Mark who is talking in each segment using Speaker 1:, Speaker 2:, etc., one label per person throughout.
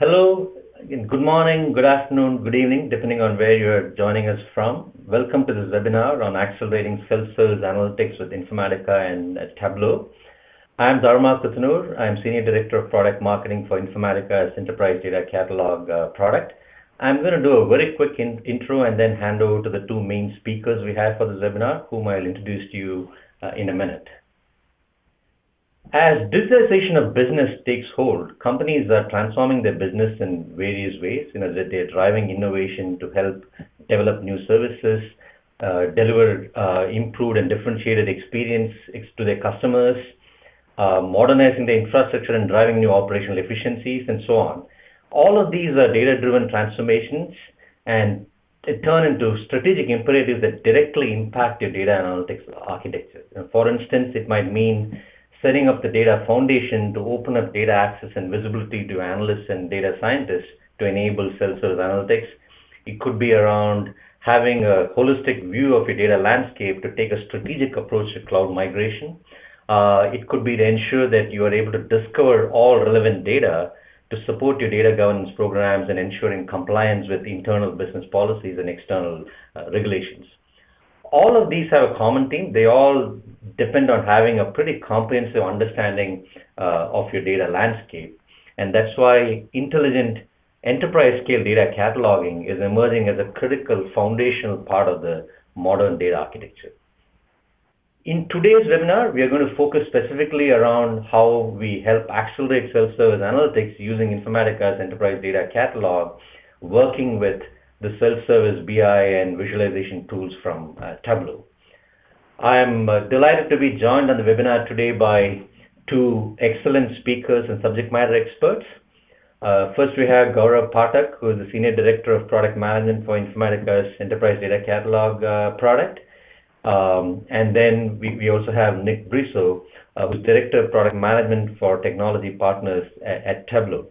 Speaker 1: Hello, again, good morning, good afternoon, good evening, depending on where you're joining us from. Welcome to this webinar on accelerating self-service analytics with Informatica and Tableau. I'm Dharma Kuthanur. I'm Senior Director of Product Marketing for Informatica's Enterprise Data Catalog product. I'm going to do a very quick intro and then hand over to the two main speakers we have for this webinar, whom I'll introduce to you in a minute. As digitalization of business takes hold, companies are transforming their business in various ways. That they're driving innovation to help develop new services, deliver improved and differentiated experience to their customers, modernizing the infrastructure and driving new operational efficiencies, and so on. All of these are data-driven transformations, and it turn into strategic imperatives that directly impact your data analytics architecture. For instance, it might mean setting up the data foundation to open up data access and visibility to analysts and data scientists to enable self-service analytics. It could be around having a holistic view of your data landscape to take a strategic approach to cloud migration. It could be to ensure that you are able to discover all relevant data to support your data governance programs and ensuring compliance with internal business policies and external regulations. All of these have a common theme. They all depend on having a pretty comprehensive understanding of your data landscape. And that's why intelligent enterprise scale data cataloging is emerging as a critical foundational part of the modern data architecture. In today's webinar, we are going to focus specifically around how we help accelerate self-service analytics using Informatica's enterprise data catalog, working with the self-service BI and visualization tools from Tableau. I'm delighted to be joined on the webinar today by two excellent speakers and subject matter experts. First, we have Gaurav Pathak, who is the Senior Director of Product Management for Informatica's Enterprise Data Catalog product. And then we also have Nick Brisso, who's Director of Product Management for Technology Partners at Tableau.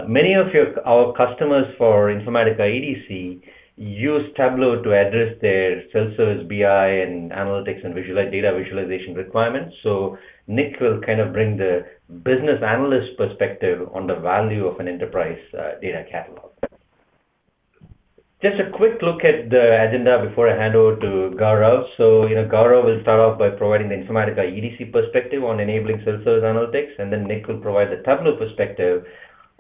Speaker 1: Many of our customers for Informatica EDC use Tableau to address their self-service BI and analytics and data visualization requirements. So Nick will kind of bring the business analyst perspective on the value of an enterprise data catalog. Just a quick look at the agenda before I hand over to Gaurav. So, Gaurav will start off by providing the Informatica EDC perspective on enabling self-service analytics, and then Nick will provide the Tableau perspective.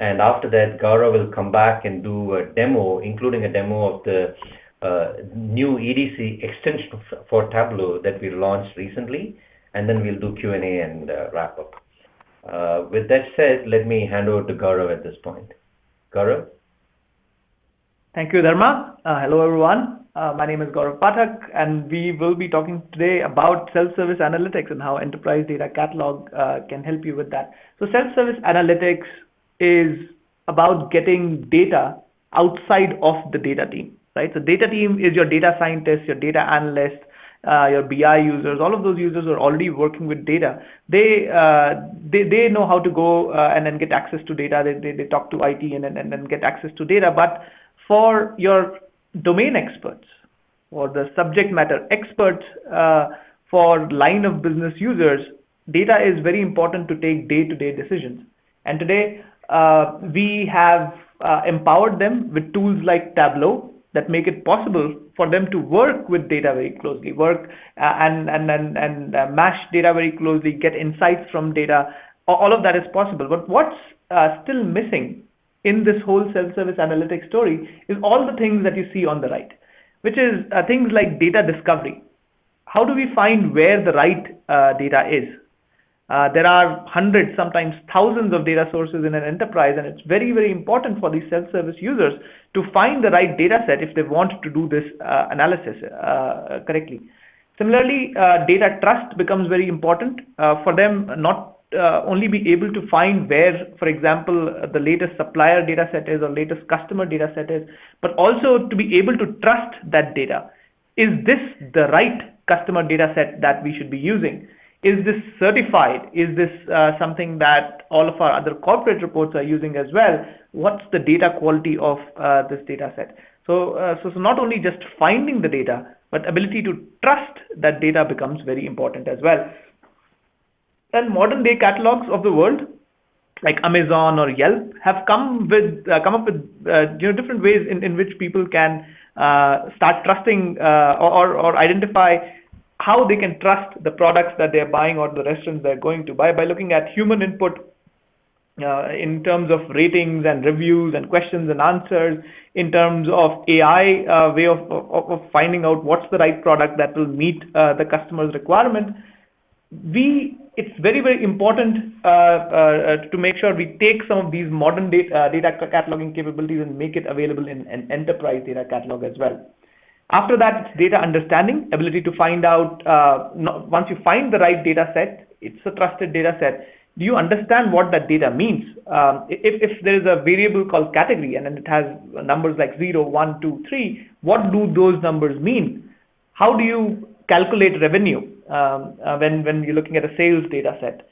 Speaker 1: And after that, Gaurav will come back and do a demo, including a demo of the new EDC extension for Tableau that we launched recently. And then we'll do Q&A and wrap up. With that said, let me hand over to Gaurav at this point. Gaurav?
Speaker 2: Thank you, Dharma. Hello, everyone. My name is Gaurav Pathak, and we will be talking today about self-service analytics and how Enterprise Data Catalog can help you with that. So self-service analytics is about getting data outside of the data team, right? So data team is your data scientists, your data analysts, your BI users. All of those users are already working with data. They know how to go and then get access to data. They talk to IT and then get access to data. But for your domain experts or the subject matter experts for line of business users, data is very important to take day-to-day decisions. And today, we have empowered them with tools like Tableau that make it possible for them to work with data very closely, and mash data very closely, get insights from data. All of that is possible. But what's still missing in this whole self-service analytics story is all the things that you see on the right, which is things like data discovery. How do we find where the right data is? There are hundreds, sometimes thousands of data sources in an enterprise, and it's very, very important for these self-service users to find the right data set if they want to do this analysis correctly. Similarly, data trust becomes very important for them, not only be able to find where, for example, the latest supplier data set is or latest customer data set is, but also to be able to trust that data. Is this the right customer data set that we should be using? Is this certified? Is this something that all of our other corporate reports are using as well? What's the data quality of this data set? So not only just finding the data, but ability to trust that data becomes very important as well. And modern day catalogs of the world like Amazon or Yelp have come up with different ways in which people can start trusting or identify how they can trust the products that they're buying or the restaurants they're going to by looking at human input in terms of ratings and reviews and questions and answers, in terms of AI way of finding out what's the right product that will meet the customer's requirement. It's very, very important to make sure we take some of these modern data cataloging capabilities and make it available in an enterprise data catalog as well. After that, it's data understanding, ability to find out, once you find the right data set, it's a trusted data set. Do you understand what that data means? If there is a variable called category and then it has numbers like 0, 1, 2, 3, what do those numbers mean? How do you calculate revenue when you're looking at a sales data set?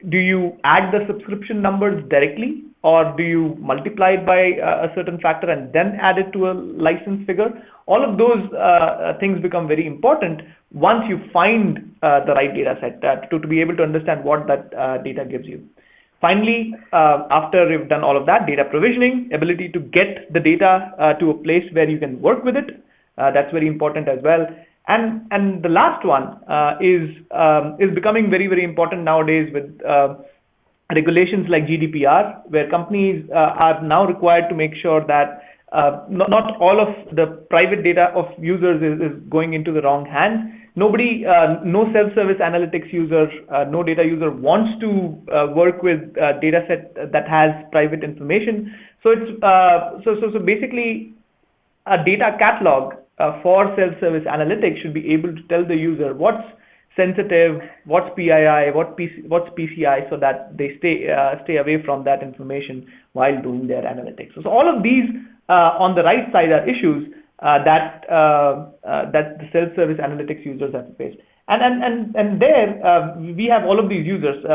Speaker 2: Do you add the subscription numbers directly, or do you multiply it by a certain factor and then add it to a license figure? All of those things become very important once you find the right data set to be able to understand what that data gives you. Finally, after you've done all of that, data provisioning, ability to get the data to a place where you can work with it. That's very important as well. And the last one is becoming very, very important nowadays with regulations like GDPR, where companies are now required to make sure that not all of the private data of users is going into the wrong hands. Nobody, no self-service analytics user, no data user wants to work with a data set that has private information. So it's so basically a data catalog for self-service analytics should be able to tell the user what's sensitive, what's PII, what's PCI, so that they stay away from that information while doing their analytics. So all of these on the right side are issues that the self-service analytics users have to face. And there we have all of these users,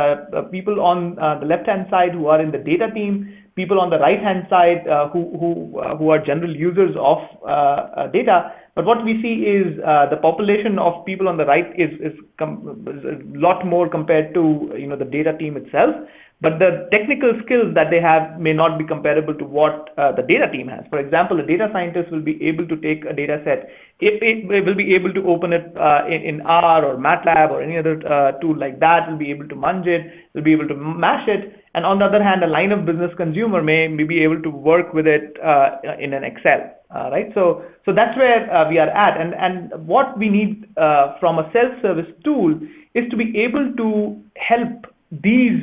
Speaker 2: people on the left-hand side who are in the data team, people on the right-hand side who are general users of data. But what we see is the population of people on the right is a lot more compared to the data team itself. But the technical skills that they have may not be comparable to what the data team has. For example, a data scientist will be able to take a data set. It will be able to open it in R or MATLAB or any other tool like that. Will be able to munge it. Will be able to mash it. And on the other hand, a line of business consumer may be able to work with it in an Excel. Right. So that's where we are at. And what we need from a self-service tool is to be able to help these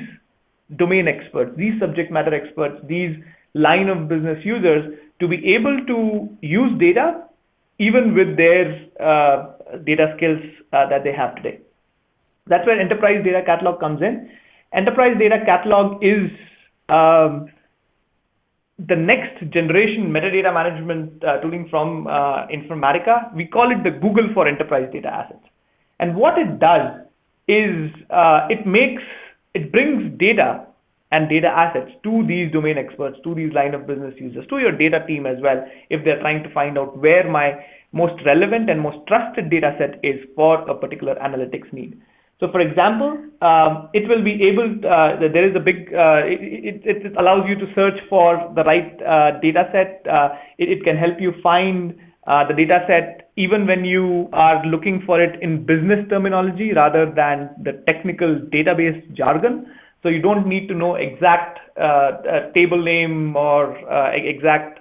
Speaker 2: domain experts, these subject matter experts, these line of business users to be able to use data even with their data skills that they have today. That's where Enterprise Data Catalog comes in. Enterprise Data Catalog is the next generation metadata management tooling from Informatica. We call it the Google for enterprise data assets. And what it does is it brings data and data assets to these domain experts, to these line of business users, to your data team as well, if they're trying to find out where my most relevant and most trusted data set is for a particular analytics need. So for example, it will be able, there is a big, it allows you to search for the right data set. It can help you find the data set even when you are looking for it in business terminology rather than the technical database jargon. So you don't need to know exact table name or exact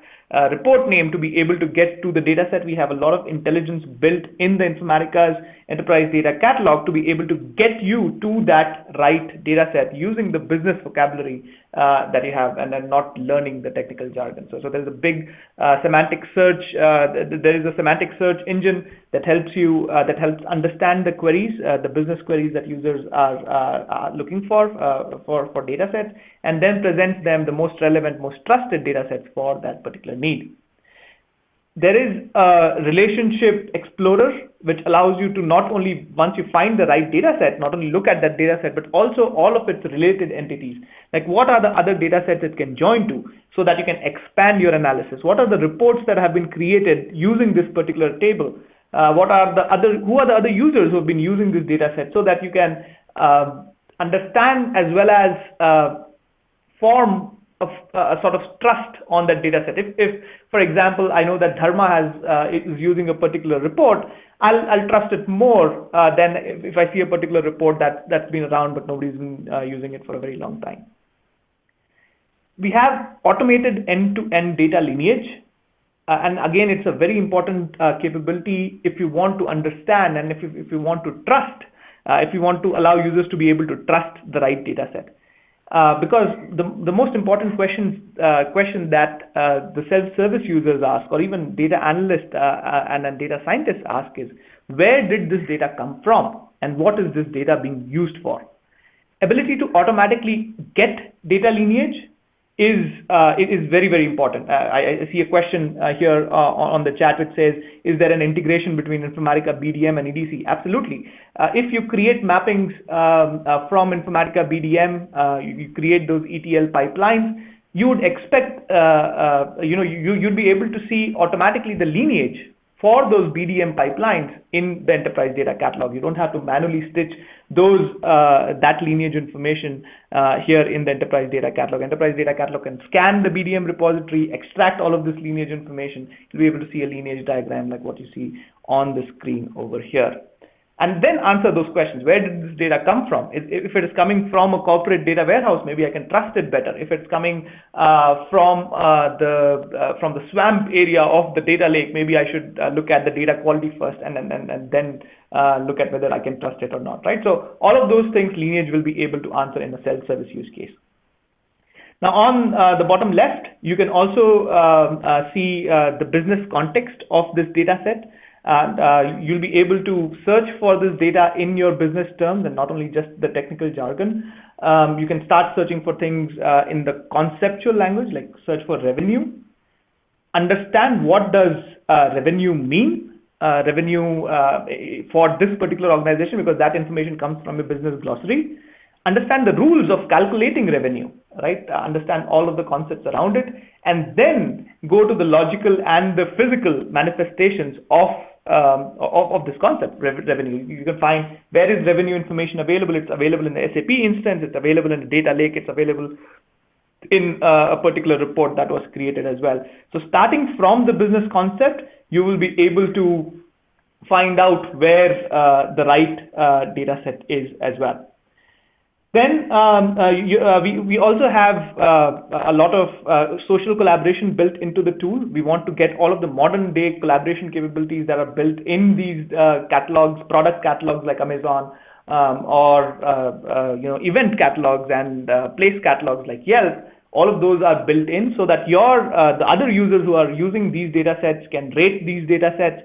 Speaker 2: report name to be able to get to the data set. We have a lot of intelligence built in the Informatica's Enterprise Data Catalog to be able to get you to that right data set using the business vocabulary that you have, and then not learning the technical jargon. So there's a big semantic search. There is a semantic search engine that helps you helps understand the queries, the business queries that users are looking for data sets, and then presents them the most relevant, most trusted data sets for that particular need. There is a relationship explorer, which allows you to not only, once you find the right data set, not only look at that data set, but also all of its related entities. Like what are the other data sets it can join to, so that you can expand your analysis? What are the reports that have been created using this particular table? Who are the other users who have been using this data set, so that you can understand as well as form a sort of trust on that data set. If, for example, I know that Dharma is using a particular report, I'll trust it more than if I see a particular report that's been around but nobody's been using it for a very long time. We have automated end-to-end data lineage. And again, it's a very important capability if you want to understand and if you want to trust, if you want to allow users to be able to trust the right data set. Because the most important question that the self-service users ask, or even data analysts and data scientists ask, is where did this data come from and what is this data being used for? Ability to automatically get data lineage is very, very important. I see a question here on the chat which says, is there an integration between Informatica BDM and EDC? Absolutely. If you create mappings from Informatica BDM, you create those ETL pipelines, you would expect, you'd be able to see automatically the lineage for those BDM pipelines in the enterprise data catalog. You don't have to manually stitch that lineage information here in the enterprise data catalog. Enterprise data catalog can scan the BDM repository, extract all of this lineage information. You'll be able to see a lineage diagram like what you see on the screen over here. And then answer those questions. Where did this data come from? If it is coming from a corporate data warehouse, maybe I can trust it better. If it's coming from the swamp area of the data lake, maybe I should look at the data quality first and then look at whether I can trust it or not, right? So all of those things lineage will be able to answer in a self-service use case. Now on the bottom left, you can also see the business context of this data set. You'll be able to search for this data in your business terms and not only just the technical jargon. You can start searching for things in the conceptual language, like search for revenue. Understand what does revenue mean, revenue for this particular organization, because that information comes from a business glossary. Understand the rules of calculating revenue, right? Understand all of the concepts around it, and then go to the logical and the physical manifestations of this concept, revenue. You can find where is revenue information available. It's available in the SAP instance, it's available in the data lake, it's available in a particular report that was created as well. So starting from the business concept, you will be able to find out where the right data set is as well. Then we also have a lot of social collaboration built into the tool. We want to get all of the modern day collaboration capabilities that are built in these catalogs, product catalogs like Amazon, or event catalogs and place catalogs like Yelp. All of those are built in so that the other users who are using these data sets can rate these data sets,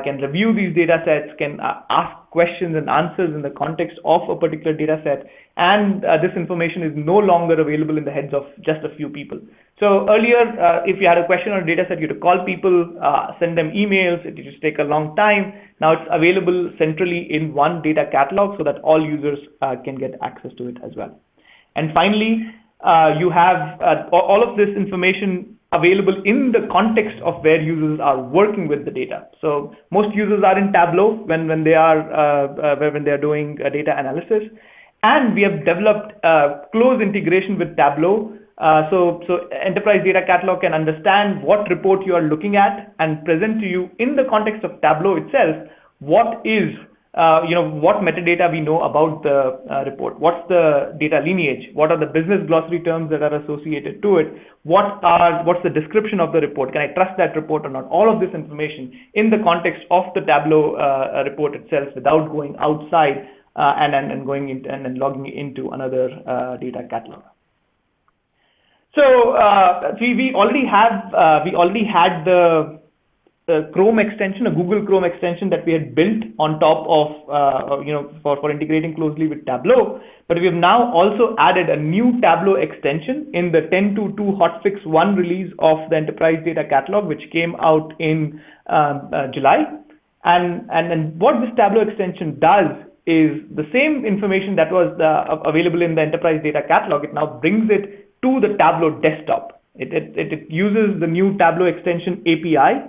Speaker 2: can review these data sets, can ask questions and answers in the context of a particular data set. And this information is no longer available in the heads of just a few people. So earlier, if you had a question on a data set, you had to call people, send them emails. It used to take a long time. Now it's available centrally in one data catalog so that all users can get access to it as well. And finally, you have all of this information available in the context of where users are working with the data. So most users are in Tableau when they are doing data analysis, and we have developed close integration with Tableau. So Enterprise Data Catalog can understand what report you are looking at and present to you in the context of Tableau itself what is what metadata we know about the report, what's the data lineage, what are the business glossary terms that are associated to it, what's the description of the report, can I trust that report or not, all of this information in the context of the Tableau report itself without going outside and going in and logging into another data catalog. So we already had the Chrome extension, a Google Chrome extension that we had built on top of, for integrating closely with Tableau. But we have now also added a new Tableau extension in the 10.2 hotfix 1 release of the Enterprise Data Catalog, which came out in July. And what this Tableau extension does is the same information that was available in the Enterprise Data Catalog. It now brings it to the Tableau desktop. It uses the new Tableau extension API.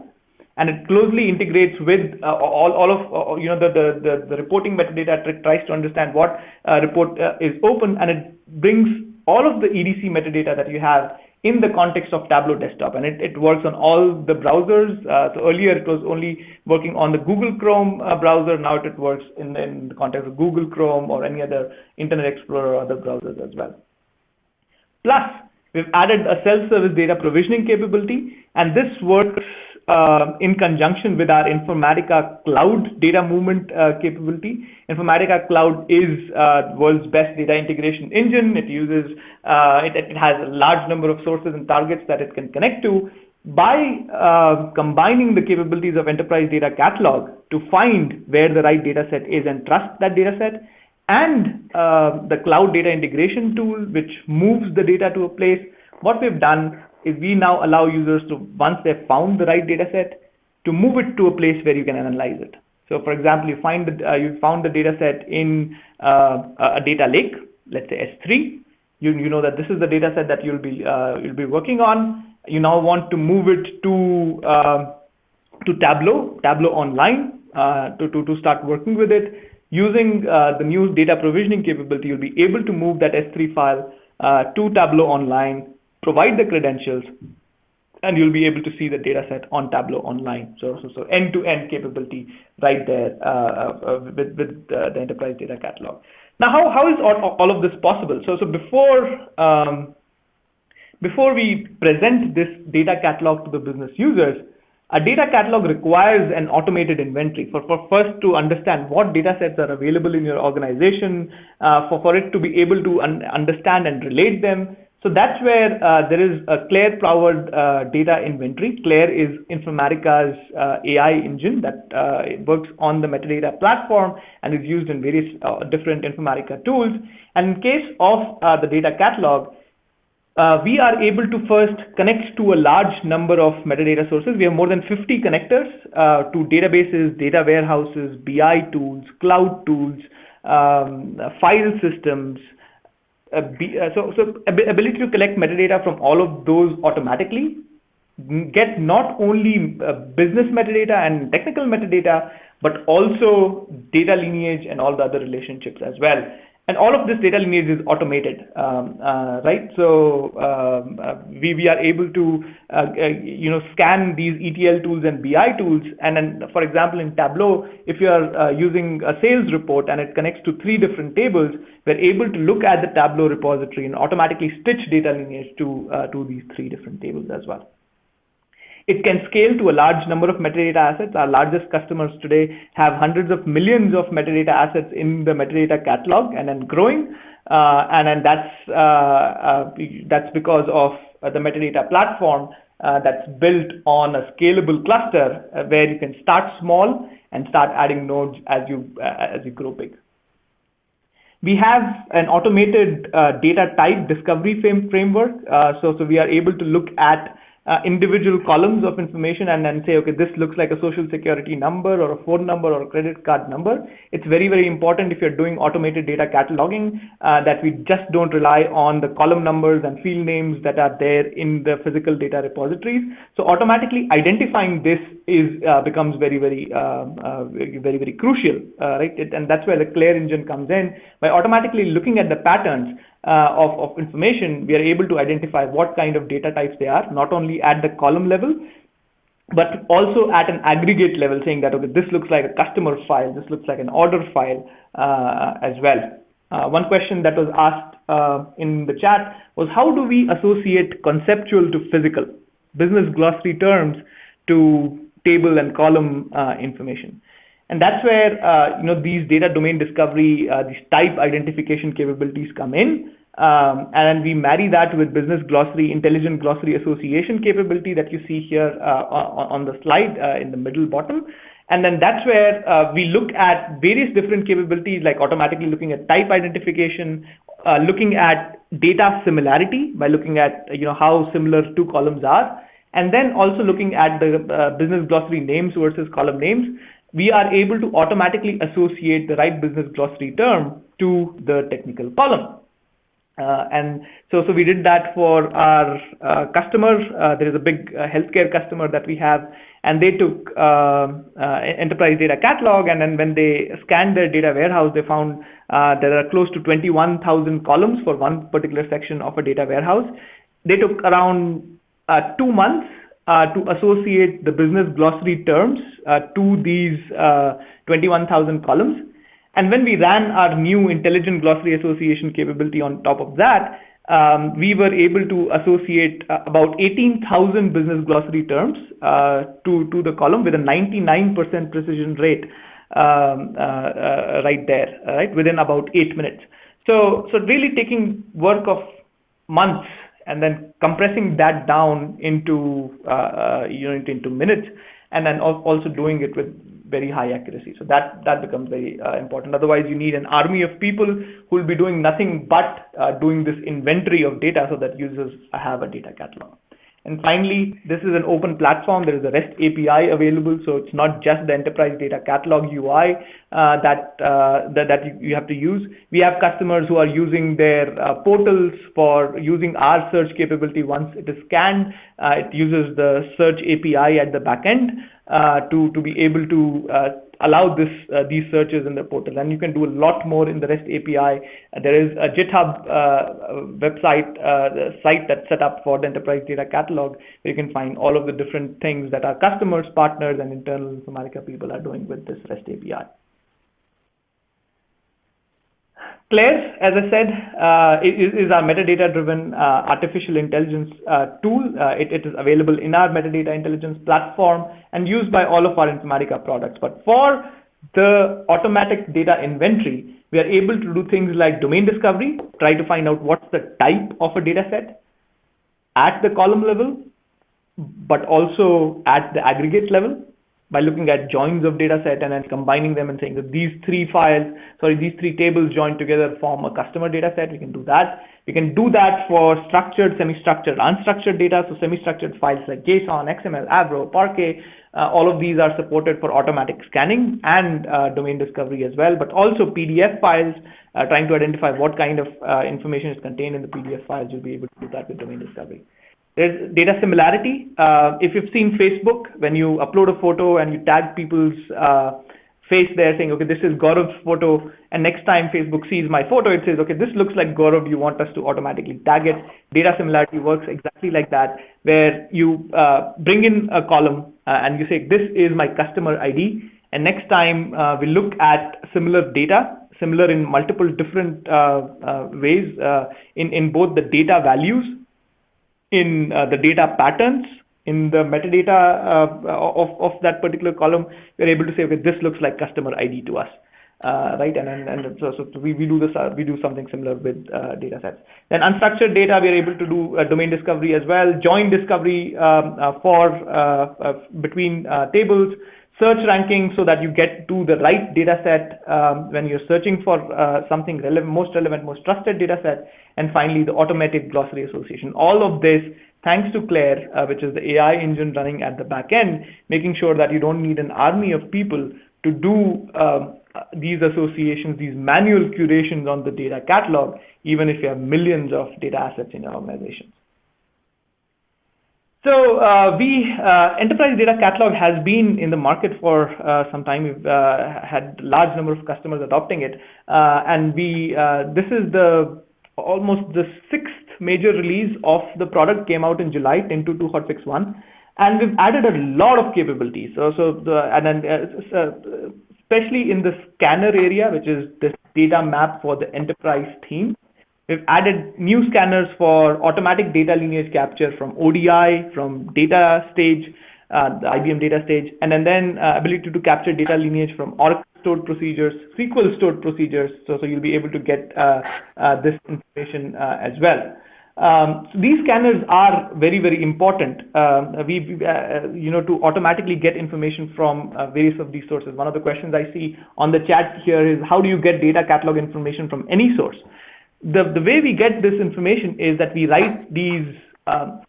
Speaker 2: And it closely integrates with all of the reporting metadata. It tries to understand what report is open, and it brings all of the EDC metadata that you have in the context of Tableau desktop, and it works on all the browsers. So earlier it was only working on the Google Chrome browser. Now it works in the context of Google Chrome or any other Internet Explorer or other browsers as well. Plus, we've added a self-service data provisioning capability, and this works in conjunction with our Informatica Cloud data movement capability. Informatica Cloud is the world's best data integration engine. It uses, it has a large number of sources and targets that it can connect to. By combining the capabilities of Enterprise Data Catalog to find where the right data set is and trust that data set, and the Cloud Data Integration tool, which moves the data to a place, what we've done is we now allow users to, once they've found the right data set, to move it to a place where you can analyze it. So for example, you found the data set in a data lake, let's say S3. You know that this is the data set that you'll be working on. You now want to move it to Tableau Online to start working with it. Using the new data provisioning capability, you'll be able to move that S3 file to Tableau Online, provide the credentials, and you'll be able to see the data set on Tableau Online. So end-to-end capability right there with the Enterprise Data Catalog. Now, how is all of this possible? So before we present this data catalog to the business users, a data catalog requires an automated inventory for first to understand what data sets are available in your organization, for it to be able to understand and relate them. So that's where there is a Claire-powered data inventory. Claire is Informatica's AI engine that works on the metadata platform and is used in various different Informatica tools. And in case of the data catalog, we are able to first connect to a large number of metadata sources. We have more than 50 connectors to databases, data warehouses, BI tools, cloud tools, file systems. So ability to collect metadata from all of those automatically, get not only business metadata and technical metadata, but also data lineage and all the other relationships as well. And all of this data lineage is automated, right? So we are able to scan these ETL tools and BI tools. And then, for example, in Tableau, if you are using a sales report and it connects to 3 different tables, we're able to look at the Tableau repository and automatically stitch data lineage to these 3 different tables as well. It can scale to a large number of metadata assets. Our largest customers today have hundreds of millions of metadata assets in the metadata catalog and then growing. And that's because of the metadata platform that's built on a scalable cluster where you can start small and start adding nodes as you grow big. We have an automated data type discovery framework. So we are able to look at individual columns of information and then say, okay, this looks like a social security number or a phone number or a credit card number. It's very, very important if you're doing automated data cataloging that we just don't rely on the column numbers and field names that are there in the physical data repositories. So automatically identifying this becomes very, very crucial, right? And that's where the Claire engine comes in. By automatically looking at the patterns of information, we are able to identify what kind of data types they are, not only at the column level, but also at an aggregate level, saying that, okay, this looks like a customer file, this looks like an order file as well. One question that was asked in the chat was, how do we associate conceptual to physical, business glossary terms to table and column information? And that's where these data domain discovery, these type identification capabilities come in, and we marry that with business glossary, intelligent glossary association capability that you see here on the slide in the middle bottom. And then that's where we look at various different capabilities, like automatically looking at type identification, looking at data similarity by looking at how similar 2 columns are, and then also looking at the business glossary names versus column names. We are able to automatically associate the right business glossary term to the technical column. And so we did that for our customers. There is a big healthcare customer that we have, and they took enterprise data catalog, and then when they scanned their data warehouse, they found there are close to 21,000 columns for one particular section of a data warehouse. They took around 2 months to associate the business glossary terms to these 21,000 columns. And when we ran our new intelligent glossary association capability on top of that, we were able to associate about 18,000 business glossary terms to the column with a 99% precision rate right there, right, within about 8 minutes. So really taking work of months and then compressing that down into into minutes, and then also doing it with very high accuracy. So that becomes very important. Otherwise, you need an army of people who will be doing nothing but doing this inventory of data so that users have a data catalog. And finally, this is an open platform. There is a REST API available, so it's not just the enterprise data catalog UI that you have to use. We have customers who are using their portals for using our search capability. Once it is scanned, it uses the search API at the back end to be able to allow these searches in the portal. And you can do a lot more in the REST API. There is a GitHub site that's set up for the enterprise data catalog, where you can find all of the different things that our customers, partners, and internal Informatica people are doing with this REST API. Claire, as I said, is our metadata-driven artificial intelligence tool. It is available in our metadata intelligence platform and used by all of our Informatica products. But for the automatic data inventory, we are able to do things like domain discovery, try to find out what's the type of a data set at the column level, but also at the aggregate level, by looking at joins of data set and then combining them and saying that these three tables joined together form a customer data set. We can do that. We can do that for structured, semi-structured, unstructured data. So semi-structured files like JSON, XML, Avro, Parquet, all of these are supported for automatic scanning and domain discovery as well, but also PDF files, trying to identify what kind of information is contained in the PDF files. You'll be able to do that with domain discovery. There's data similarity. If you've seen Facebook, when you upload a photo and you tag people's face there saying, okay, this is Gaurav's photo, and next time Facebook sees my photo, it says, okay, this looks like Gaurav, you want us to automatically tag it. Data similarity works exactly like that, where you bring in a column and you say, this is my customer ID, and next time we look at similar data, similar in multiple different ways, in both the data values, in the data patterns, in the metadata of that particular column, we're able to say, okay, this looks like customer ID to us, right? And so we do this. We do something similar with data sets. Then unstructured data, we're able to do domain discovery as well, join discovery for between tables, search ranking so that you get to the right data set when you're searching for something relevant, most trusted data set, and finally the automated glossary association. All of this thanks to Claire, which is the AI engine running at the back end, making sure that you don't need an army of people to do these associations, these manual curations on the data catalog, even if you have millions of data assets in your organization. So Enterprise Data Catalog has been in the market for some time. We've had a large number of customers adopting it, and this is almost the 6th major release of the product. Came out in July, 10.2 hotfix 1, and we've added a lot of capabilities. Especially in the scanner area, which is this data map for the enterprise theme. We've added new scanners for automatic data lineage capture from ODI, from data stage, the IBM data stage, and then ability to capture data lineage from Oracle stored procedures, SQL stored procedures. So you'll be able to get this information as well. So these scanners are very, very important. To automatically get information from various of these sources. One of the questions I see on the chat here is, how do you get data catalog information from any source? The way we get this information is that we write these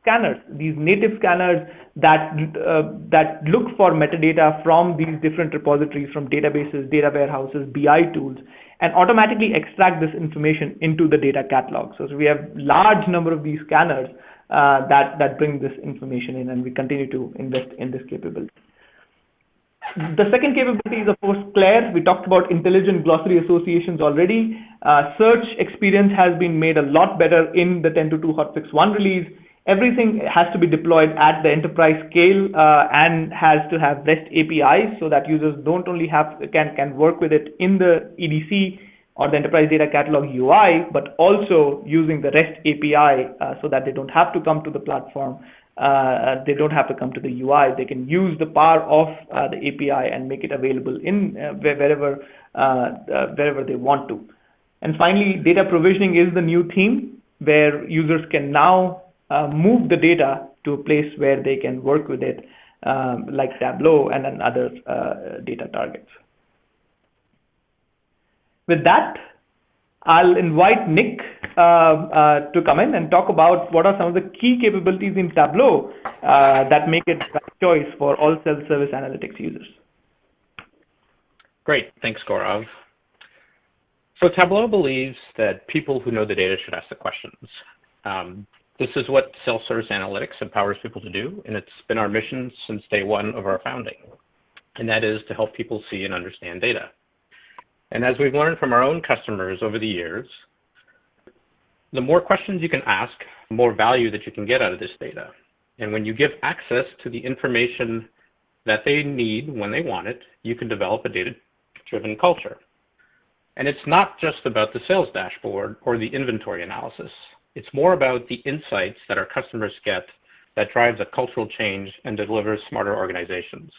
Speaker 2: scanners, these native scanners that look for metadata from these different repositories, from databases, data warehouses, BI tools, and automatically extract this information into the data catalog. So we have large number of these scanners that bring this information in, and we continue to invest in this capability. The second capability is, of course, CLAIRE. We talked about intelligent glossary associations already. Search experience has been made a lot better in the 10.2 hotfix 1 release. Everything has to be deployed at the enterprise scale and has to have REST APIs so that users don't only can work with it in the EDC or the Enterprise Data Catalog UI, but also using the REST API so that they don't have to come to the platform. They don't have to come to the UI. They can use the power of the API and make it available in wherever they want to. And finally, data provisioning is the new theme where users can now move the data to a place where they can work with it, like Tableau and then other data targets. With that, I'll invite Nick to come in and talk about what are some of the key capabilities in Tableau that make it the right choice for all self-service analytics users.
Speaker 3: Great, thanks, Gaurav. So Tableau believes that people who know the data should ask the questions. This is what self-service analytics empowers people to do, and it's been our mission since day one of our founding, and that is to help people see and understand data. And as we've learned from our own customers over the years, the more questions you can ask, the more value that you can get out of this data. And when you give access to the information that they need when they want it, you can develop a data-driven culture. And it's not just about the sales dashboard or the inventory analysis. It's more about the insights that our customers get that drives a cultural change and delivers smarter organizations.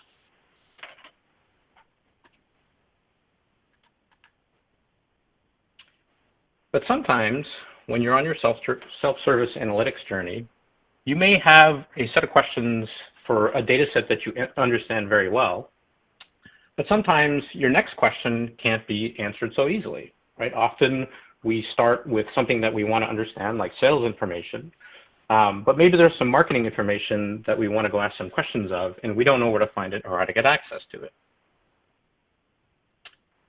Speaker 3: But sometimes when you're on your self-service analytics journey, you may have a set of questions for a data set that you understand very well, but sometimes your next question can't be answered so easily, right? Often we start with something that we want to understand, like sales information, but maybe there's some marketing information that we want to go ask some questions of, and we don't know where to find it or how to get access to it.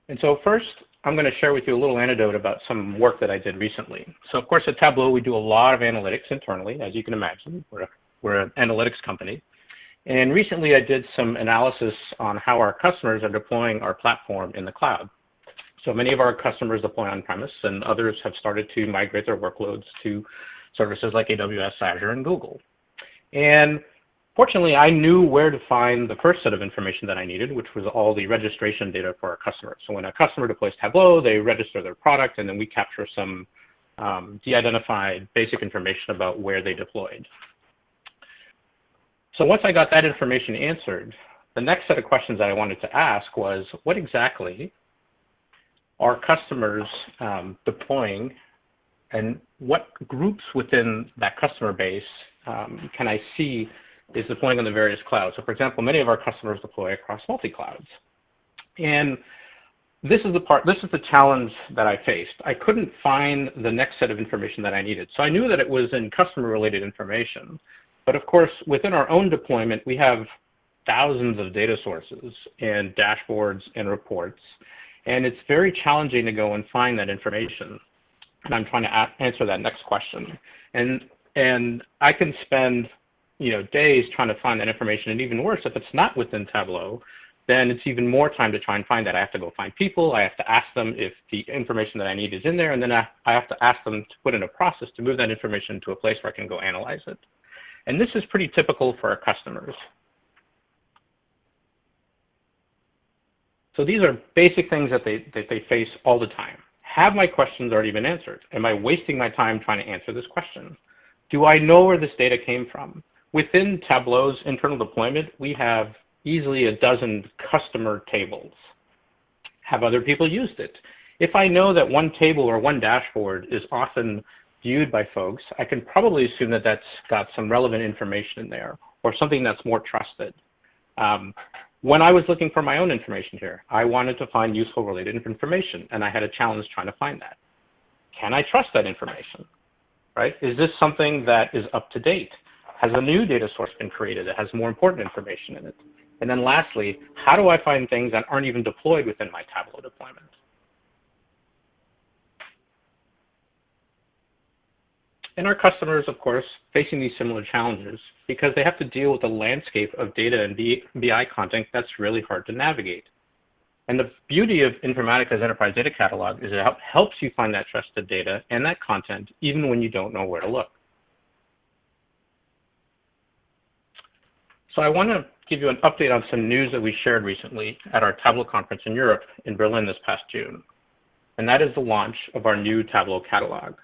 Speaker 3: And so first, I'm going to share with you a little anecdote about some work that I did recently. So of course at Tableau, we do a lot of analytics internally, as you can imagine. We're an analytics company. And recently I did some analysis on how our customers are deploying our platform in the cloud. So many of our customers deploy on-premise, and others have started to migrate their workloads to services like AWS, Azure, and Google. And fortunately, I knew where to find the first set of information that I needed, which was all the registration data for our customers. So when a customer deploys Tableau, they register their product, and then we capture some de-identified basic information about where they deployed. So once I got that information answered, the next set of questions that I wanted to ask was, what exactly are customers deploying, and what groups within that customer base can I see is deploying on the various clouds? So for example, many of our customers deploy across multi-clouds. And this is the challenge that I faced. I couldn't find the next set of information that I needed. So I knew that it was in customer-related information. But of course, within our own deployment, we have thousands of data sources and dashboards and reports. And it's very challenging to go and find that information. And I'm trying to answer that next question. And I can spend days trying to find that information. And even worse, if it's not within Tableau, then it's even more time to try and find that. I have to go find people. I have to ask them if the information that I need is in there. And then I have to ask them to put in a process to move that information to a place where I can go analyze it. And this is pretty typical for our customers. So these are basic things that they face all the time. Have my questions already been answered? Am I wasting my time trying to answer this question? Do I know where this data came from? Within Tableau's internal deployment, we have easily a dozen customer tables. Have other people used it? If I know that one table or one dashboard is often viewed by folks, I can probably assume that that's got some relevant information in there or something that's more trusted. When I was looking for my own information here, I wanted to find useful related information, and I had a challenge trying to find that. Can I trust that information? right? Is this something that is up to date? Has a new data source been created that has more important information in it? And then lastly, how do I find things that aren't even deployed within my Tableau deployment? And our customers, of course, facing these similar challenges because they have to deal with a landscape of data and BI content that's really hard to navigate. And the beauty of Informatica's Enterprise Data Catalog is it helps you find that trusted data and that content even when you don't know where to look. So I want to give you an update on some news that we shared recently at our Tableau conference in Europe in Berlin this past June. And that is the launch of our new Tableau catalog.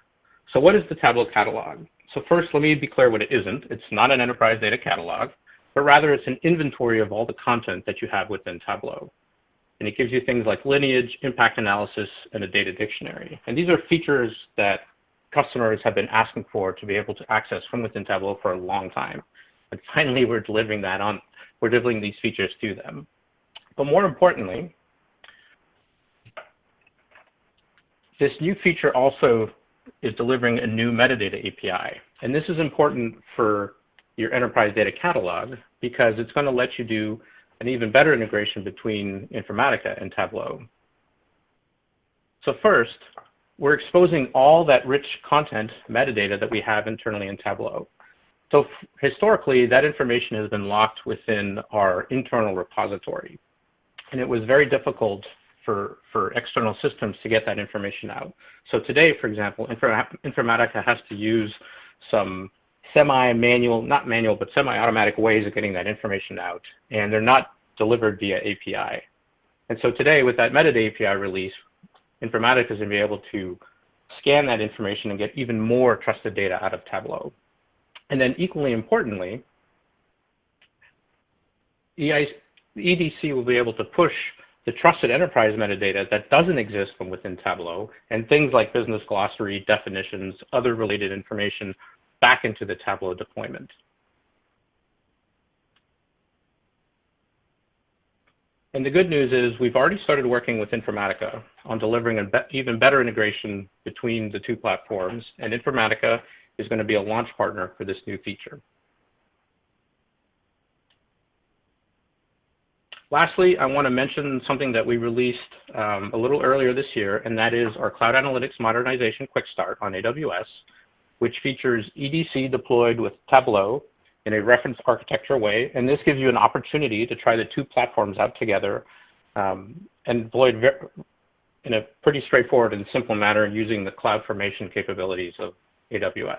Speaker 3: So what is the Tableau catalog? So first, let me be clear what it isn't. It's not an enterprise data catalog, but rather it's an inventory of all the content that you have within Tableau. And it gives you things like lineage, impact analysis, and a data dictionary. And these are features that customers have been asking for to be able to access from within Tableau for a long time. And finally, we're delivering these features to them. But more importantly, this new feature also is delivering a new metadata API. And this is important for your enterprise data catalog because it's going to let you do an even better integration between Informatica and Tableau. So first, we're exposing all that rich content metadata that we have internally in Tableau. So historically, that information has been locked within our internal repository. And it was very difficult for external systems to get that information out. So today, for example, Informatica has to use some semi-manual, not manual, but semi-automatic ways of getting that information out. And they're not delivered via API. And so today, with that metadata API release, Informatica is going to be able to scan that information and get even more trusted data out of Tableau. And then equally importantly, EDC will be able to push the trusted enterprise metadata that doesn't exist from within Tableau and things like business glossary, definitions, other related information back into the Tableau deployment. And the good news is we've already started working with Informatica on delivering an even better integration between the two platforms, and Informatica is going to be a launch partner for this new feature. Lastly, I want to mention something that we released a little earlier this year, and that is our Cloud Analytics Modernization Quick Start on AWS, which features EDC deployed with Tableau in a reference architecture way. And this gives you an opportunity to try the two platforms out together and deploy in a pretty straightforward and simple manner using the CloudFormation capabilities of AWS.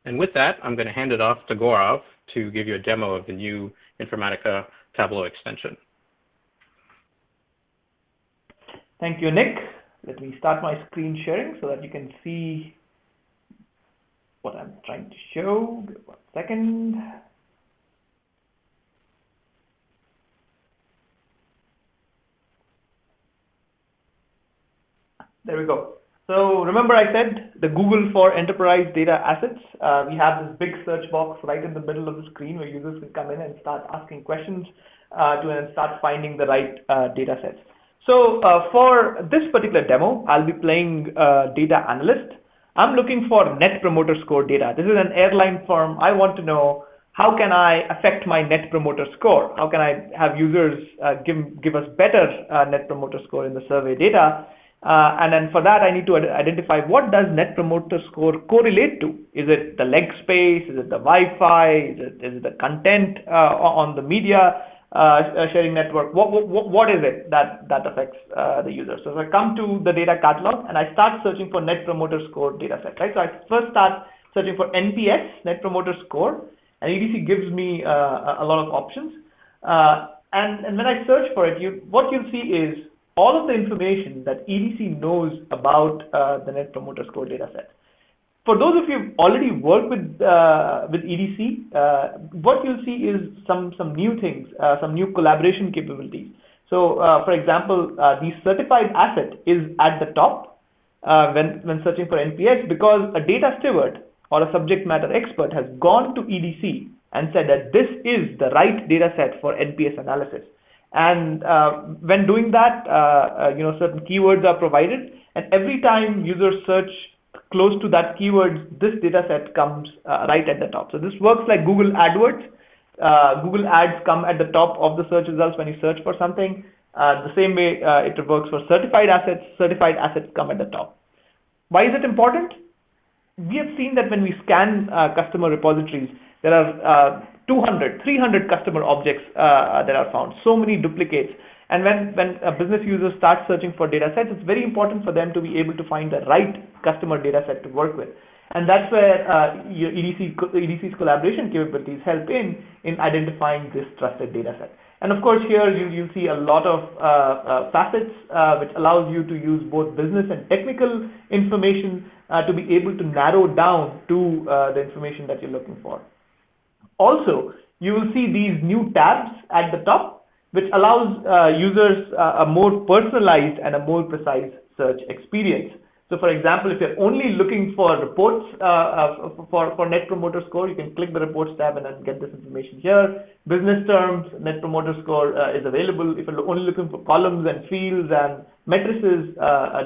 Speaker 3: And with that, I'm going to hand it off to Gaurav to give you a demo of the new Informatica Tableau extension.
Speaker 2: Thank you, Nick. Let me start my screen sharing so that you can see what I'm trying to show. Give 1 second. There we go. So remember I said the Google for enterprise data assets. We have this big search box right in the middle of the screen where users can come in and start asking questions to start finding the right data sets. So for this particular demo, I'll be playing data analyst. I'm looking for net promoter score data. This is an airline firm. I want to know how can I affect my net promoter score? How can I have users give us better net promoter score in the survey data? And then for that, I need to identify what does net promoter score correlate to? Is it the leg space? Is it the Wi-Fi? Is it the content on the media sharing network? What is it that affects the user? So if I come to the data catalog and I start searching for net promoter score data set, right? So I first start searching for NPS, net promoter score, and EDC gives me a lot of options. And when I search for it, what you'll see is all of the information that EDC knows about the net promoter score data set. For those of you who've already worked with EDC, what you'll see is some new things, some new collaboration capabilities. So, for example, the certified asset is at the top when searching for NPS because a data steward or a subject matter expert has gone to EDC and said that this is the right data set for NPS analysis. And when doing that, certain keywords are provided, and every time users search close to that keyword, this data set comes right at the top. So this works like Google AdWords. Google Ads come at the top of the search results when you search for something. The same way it works for certified assets. Certified assets come at the top. Why is it important? We have seen that when we scan customer repositories, there are 200, 300 customer objects that are found, so many duplicates. And when a business user starts searching for data sets, it's very important for them to be able to find the right customer data set to work with. And that's where your EDC's collaboration capabilities help in identifying this trusted data set. And of course, here you see a lot of facets, which allows you to use both business and technical information to be able to narrow down to the information that you're looking for. Also, you will see these new tabs at the top, which allows users a more personalized and a more precise search experience. So for example, if you're only looking for reports for Net Promoter Score, you can click the Reports tab and then get this information here. Business terms, Net Promoter Score is available. If you're only looking for columns and fields and matrices,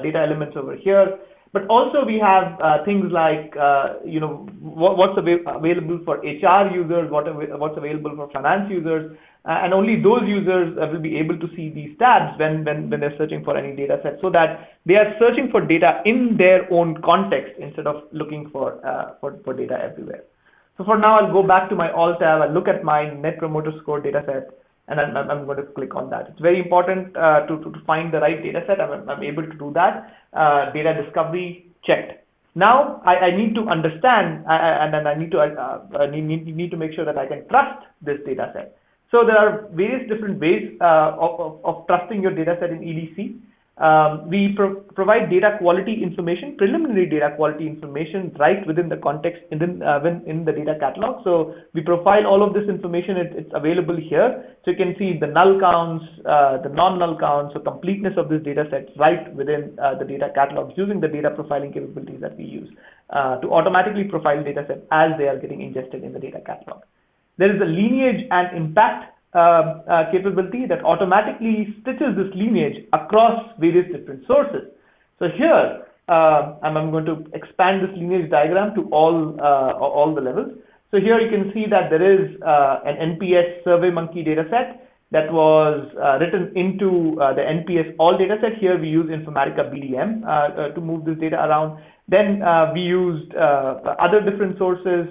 Speaker 2: data elements over here. But also we have things like, what's available for HR users, what's available for finance users, and only those users will be able to see these tabs when they're searching for any data set, so that they are searching for data in their own context instead of looking for data everywhere. So for now, I'll go back to my All tab, I'll look at my Net Promoter Score data set, and I'm going to click on that. It's very important to find the right data set. I'm able to do that. Data discovery checked. Now I need to understand, and then I need to make sure that I can trust this data set. So there are various different ways of trusting your data set in EDC. We provide data quality information, preliminary data quality information right within the context in the data catalog. So we profile all of this information. It's available here. So you can see the null counts, the non-null counts, so completeness of this data set right within the data catalogs using the data profiling capabilities that we use to automatically profile data sets as they are getting ingested in the data catalog. There is a lineage and impact capability that automatically stitches this lineage across various different sources. So here, I'm going to expand this lineage diagram to all the levels. So here you can see that there is an NPS SurveyMonkey dataset that was written into the NPS all dataset. Here we use Informatica BDM to move this data around. Then we used other different sources.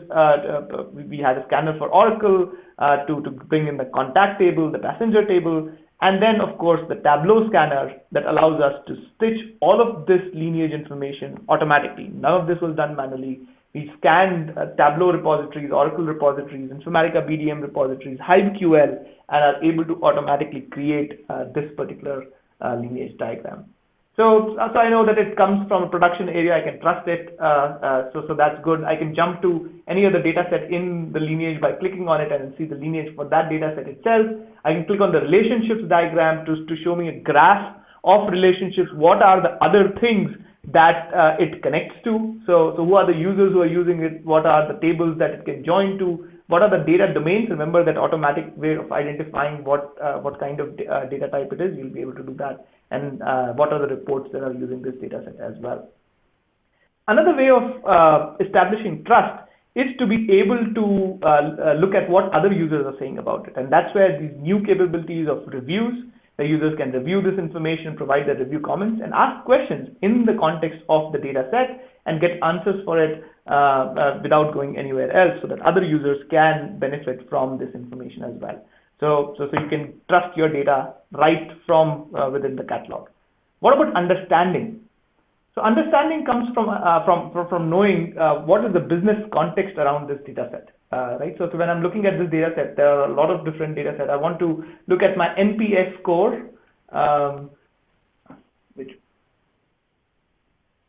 Speaker 2: We had a scanner for Oracle to bring in the contact table, the passenger table, and then of course the Tableau scanner that allows us to stitch all of this lineage information automatically. None of this was done manually. We scanned Tableau repositories, Oracle repositories, Informatica BDM repositories, HiveQL, and are able to automatically create this particular lineage diagram. So I know that it comes from a production area. I can trust it. So that's good. I can jump to any other data set in the lineage by clicking on it and see the lineage for that data set itself. I can click on the relationships diagram to show me a graph of relationships. What are the other things that it connects to? So who are the users who are using it? What are the tables that it can join to? What are the data domains? Remember that automatic way of identifying what kind of data type it is. You'll be able to do that. And what are the reports that are using this data set as well. Another way of establishing trust is to be able to look at what other users are saying about it. And that's where these new capabilities of reviews, the users can review this information, provide their review comments, and ask questions in the context of the data set and get answers for it without going anywhere else, so that other users can benefit from this information as well. So you can trust your data right from within the catalog. What about understanding? So understanding comes from knowing what is the business context around this data set, right? So when I'm looking at this data set, there are a lot of different data sets. I want to look at my NPS score, which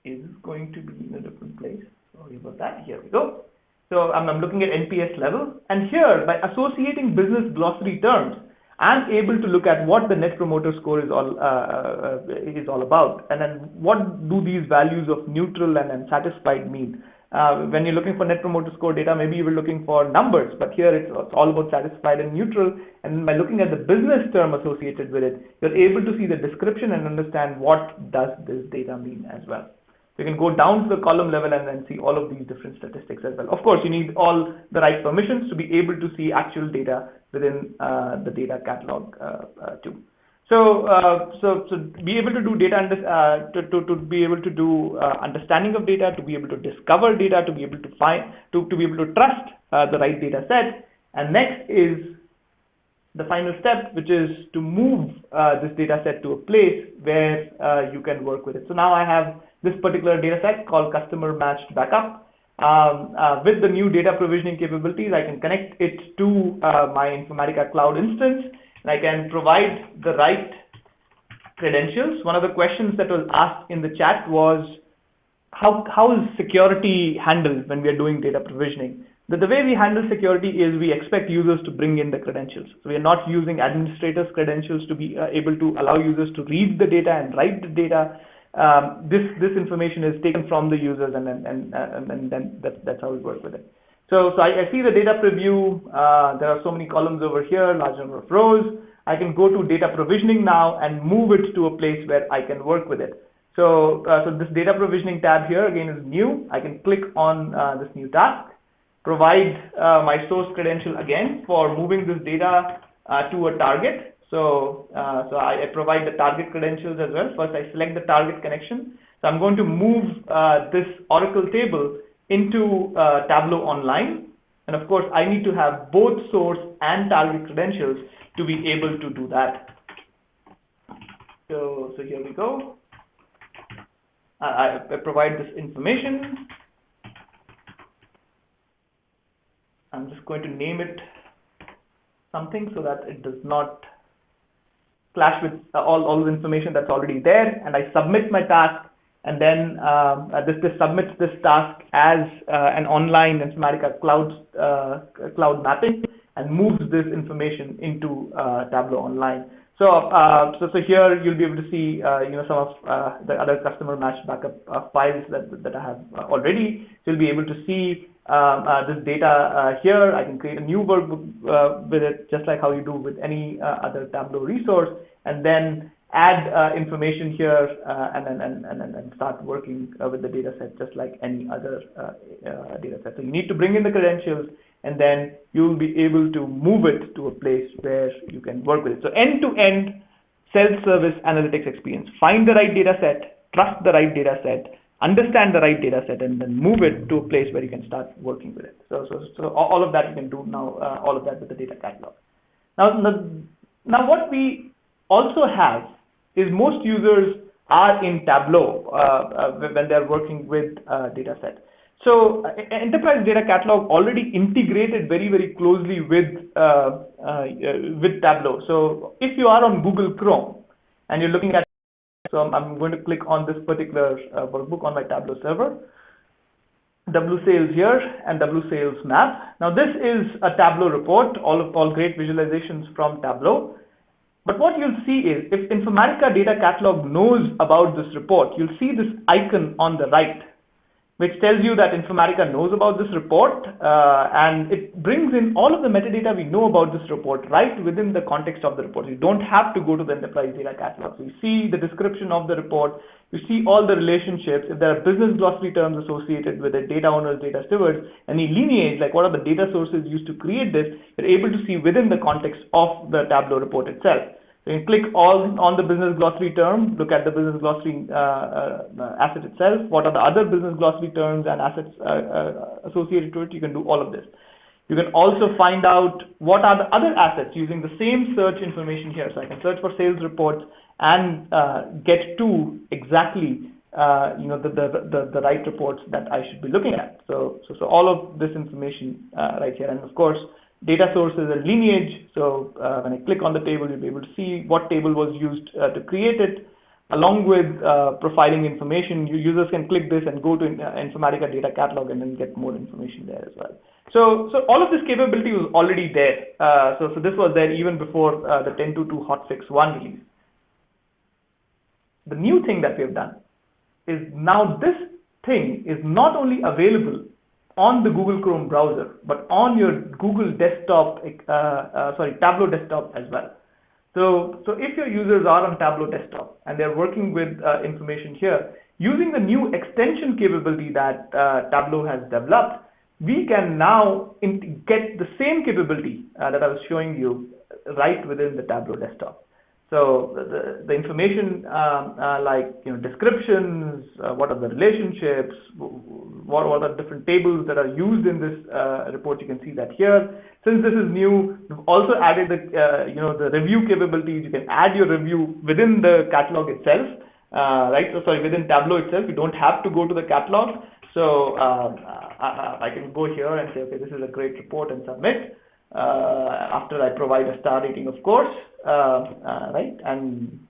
Speaker 2: is going to be in a different place. Sorry about that. Here we go. So I'm looking at NPS level, and here by associating business glossary terms, I'm able to look at what the Net Promoter Score is all about, and then what do these values of neutral and satisfied mean. When you're looking for Net Promoter Score data, maybe you were looking for numbers, but here it's all about satisfied and neutral. And by looking at the business term associated with it, you're able to see the description and understand what does this data mean as well. You can go down to the column level and then see all of these different statistics as well. Of course, you need all the right permissions to be able to see actual data within the data catalog too. So be able to do data to be able to do understanding of data, to be able to discover data, to be able to find, to be able to trust the right data set. And next is the final step, which is to move this data set to a place where you can work with it. So now I have this particular data set called customer matched backup. With the new data provisioning capabilities, I can connect it to my Informatica cloud instance, and I can provide the right credentials. One of the questions that was asked in the chat was, how is security handled when we are doing data provisioning? The way we handle security is we expect users to bring in the credentials. So we are not using administrators' credentials to be able to allow users to read the data and write the data. This information is taken from the users, and then that's how we work with it. So I see the data preview. There are so many columns over here, large number of rows. I can go to data provisioning now and move it to a place where I can work with it. So this data provisioning tab here again is new. I can click on this new task, provide my source credential again for moving this data to a target. So I provide the target credentials as well. First, I select the target connection. So I'm going to move this Oracle table into Tableau Online. And of course, I need to have both source and target credentials to be able to do that. So here we go. I provide this information. I'm just going to name it something so that it does not clash with all the information that's already there, and I submit my task, and then this submits this task as an online Informatica cloud mapping and moves this information into Tableau Online. So here you'll be able to see some of the other customer matched backup files that I have already. So you'll be able to see this data here. I can create a new workbook with it, just like how you do with any other Tableau resource, and then add information here and start working with the data set just like any other data set. So you need to bring in the credentials, and then you'll be able to move it to a place where you can work with it. So end-to-end self-service analytics experience. Find the right data set, trust the right data set, understand the right data set, and then move it to a place where you can start working with it. So all of that you can do now, all of that with the data catalog. Now what we also have is most users are in Tableau when they're working with data set. So enterprise data catalog already integrated very, very closely with Tableau. So if you are on Google Chrome and you're looking at, so I'm going to click on this particular workbook on my Tableau server, WSales here and WSales map. Now this is a Tableau report, all great visualizations from Tableau. But what you'll see is if Informatica data catalog knows about this report, you'll see this icon on the right, which tells you that Informatica knows about this report, and it brings in all of the metadata we know about this report right within the context of the report. You don't have to go to the enterprise data catalog. So you see the description of the report, you see all the relationships. If there are business glossary terms associated with it, data owners, data stewards, any lineage, like what are the data sources used to create this, you're able to see within the context of the Tableau report itself. So you click on the business glossary term, look at the business glossary asset itself. What are the other business glossary terms and assets associated to it? You can do all of this. You can also find out what are the other assets using the same search information here. So I can search for sales reports and get to exactly the right reports that I should be looking at. So all of this information right here, and of course, data sources and lineage. So when I click on the table, you'll be able to see what table was used to create it, along with profiling information. Users can click this and go to Informatica data catalog and then get more information there as well. So all of this capability was already there. So this was there even before the 10.2.2 hotfix 1 release. The new thing that we have done is now this thing is not only available on the Google Chrome browser, but on your Google desktop, Tableau desktop as well. So if your users are on Tableau desktop and they're working with information here, Using the new extension capability that Tableau has developed, we can now get the same capability that I was showing you right within the Tableau desktop. So the information like descriptions, what are the relationships, what are the different tables that are used in this report, you can see that here. Since this is new, we've also added the review capabilities. You can add your review within the catalog itself, right? So sorry, within Tableau itself. You don't have to go to the catalog. So I can go here and say, okay, this is a great report and submit. After I provide a star rating, of course, right? And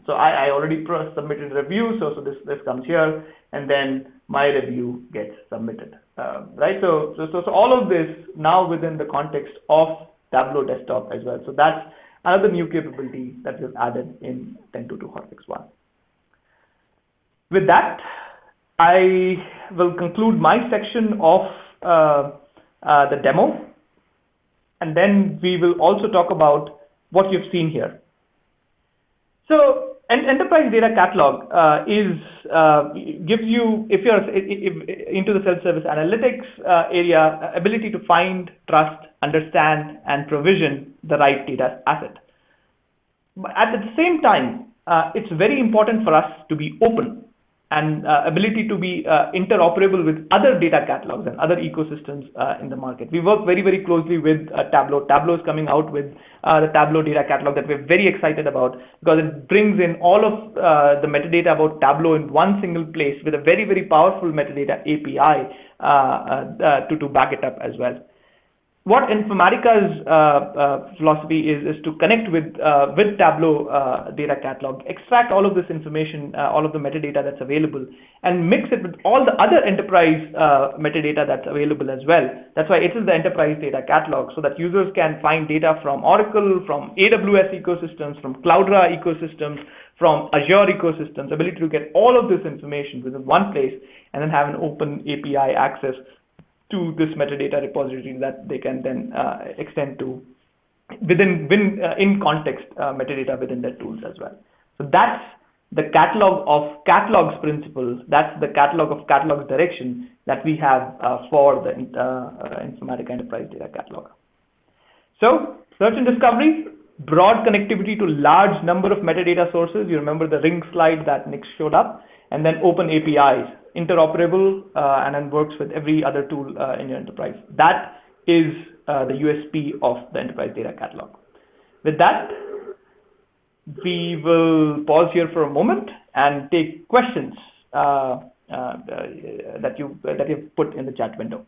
Speaker 2: so I already submitted review, so this comes here, and then my review gets submitted, right? So all of this now within the context of Tableau desktop as well. So that's another new capability that we've added in 10.2.2 Hotfix 1. With that, I will conclude my section of the demo. And then we will also talk about what you've seen here. So an enterprise data catalog gives you, if you're into the self-service analytics area, ability to find, trust, understand, and provision the right data asset. But at the same time, it's very important for us to be open and ability to be interoperable with other data catalogs and other ecosystems in the market. We work very, very closely with Tableau. Tableau is coming out with the Tableau data catalog that we're very excited about, because it brings in all of the metadata about Tableau in one single place with a very, very powerful metadata API to back it up as well. What Informatica's philosophy is to connect with Tableau data catalog, extract all of this information, all of the metadata that's available, and mix it with all the other enterprise metadata that's available as well. That's why it is the enterprise data catalog, so that users can find data from Oracle, from AWS ecosystems, from Cloudera ecosystems, from Azure ecosystems, ability to get all of this information within one place, and then have an open API access to this metadata repository that they can then extend to in context metadata within their tools as well. So that's the catalog of catalogs principles. That's the catalog of catalogs direction that we have for the Informatica Enterprise Data Catalog. So search and discovery, broad connectivity to large number of metadata sources. You remember the ring slide that Nick showed up, and then open APIs, interoperable, and then works with every other tool in your enterprise. That is the USP of the Enterprise Data Catalog. With that, we will pause here for a moment and take questions that you've put in the chat window.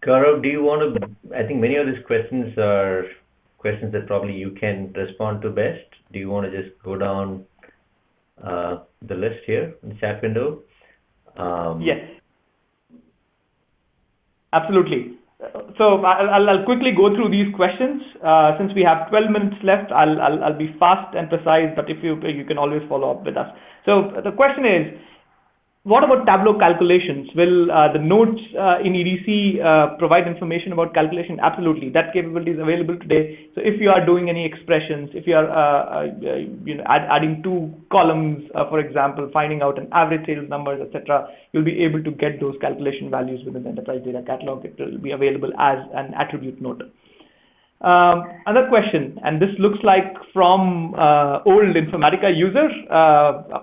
Speaker 1: Gaurav, do you want to, I think many of these questions are questions that probably you can respond to best. Do you want to just go down the list here in the chat window?
Speaker 2: Yes, absolutely. So I'll quickly go through these questions. Since we have 12 minutes left, I'll be fast and precise, but if you can always follow up with us. So the question is, what about Tableau calculations? Will the nodes in EDC provide information about calculation? Absolutely. That capability is available today. So if you are doing any expressions, if you are adding two columns, for example, finding out an average sales numbers, etc., you'll be able to get those calculation values within the Enterprise Data Catalog. It will be available as an attribute node. Another question, and this looks like from old Informatica user,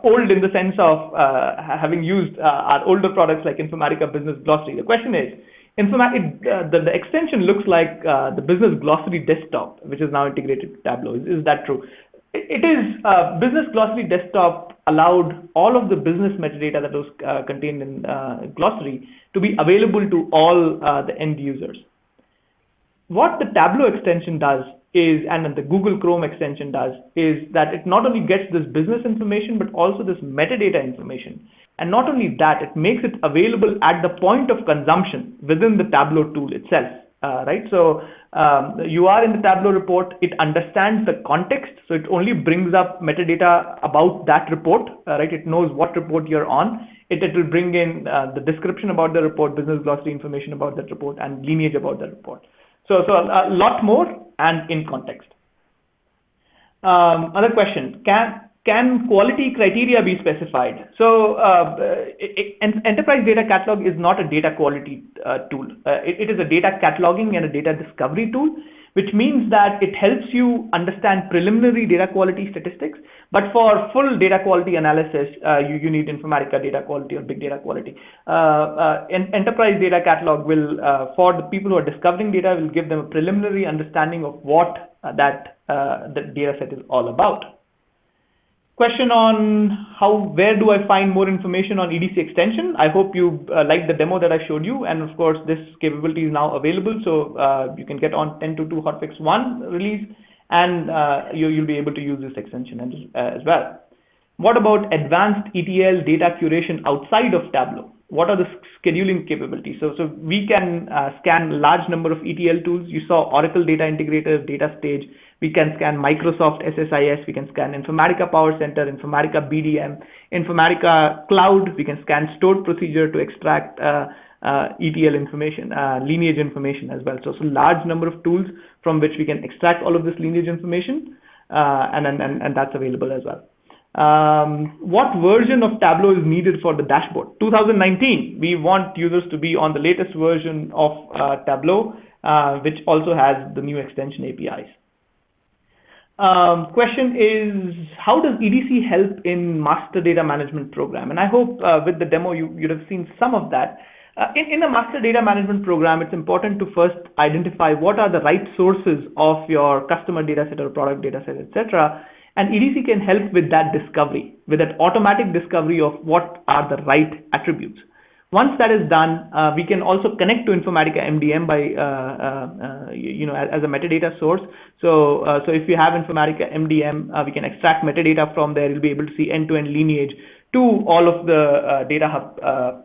Speaker 2: old in the sense of having used our older products like Informatica Business Glossary. The question is, the extension looks like the Business Glossary desktop, which is now integrated to Tableau. Is that true? It is. Business Glossary desktop allowed all of the business metadata that was contained in Glossary to be available to all the end users. What the Tableau extension does is, and the Google Chrome extension does, is that it not only gets this business information, but also this metadata information. And not only that, it makes it available at the point of consumption within the Tableau tool itself, right? So you are in the Tableau report, it understands the context, so it only brings up metadata about that report, right? It knows what report you're on. It will bring in the description about the report, business glossary information about that report, and lineage about the report. So a lot more and in context. Other question, can quality criteria be specified? So Enterprise Data Catalog is not a data quality tool. It is a data cataloging and a data discovery tool, which means that it helps you understand preliminary data quality statistics. But for full data quality analysis, you need Informatica data quality or big data quality. Enterprise Data Catalog will, for the people who are discovering data, will give them a preliminary understanding of what the data set is all about. Question on where do I find more information on EDC extension? I hope you liked the demo that I showed you, and of course this capability is now available, so you can get on 10.2.2 hotfix 1 release, and you'll be able to use this extension as well. What about advanced ETL data curation outside of Tableau? What are the scheduling capabilities? So we can scan a large number of ETL tools. You saw Oracle Data Integrator, Data Stage. We can scan Microsoft SSIS. We can scan Informatica Power Center, Informatica BDM, Informatica Cloud. We can scan stored procedure to extract ETL information, lineage information as well. So large number of tools from which we can extract all of this lineage information, and that's available as well. What version of Tableau is needed for the dashboard? 2019. We want users to be on the latest version of Tableau, which also has the new extension APIs. Question is, how does EDC help in master data management program? And I hope with the demo you'd have seen some of that. In a master data management program, it's important to first identify what are the right sources of your customer data set or product data set, etc. And EDC can help with that discovery, with that automatic discovery of what are the right attributes. Once that is done, we can also connect to Informatica MDM by, as a metadata source. So if you have Informatica MDM, we can extract metadata from there. You'll be able to see end-to-end lineage to all of the data hub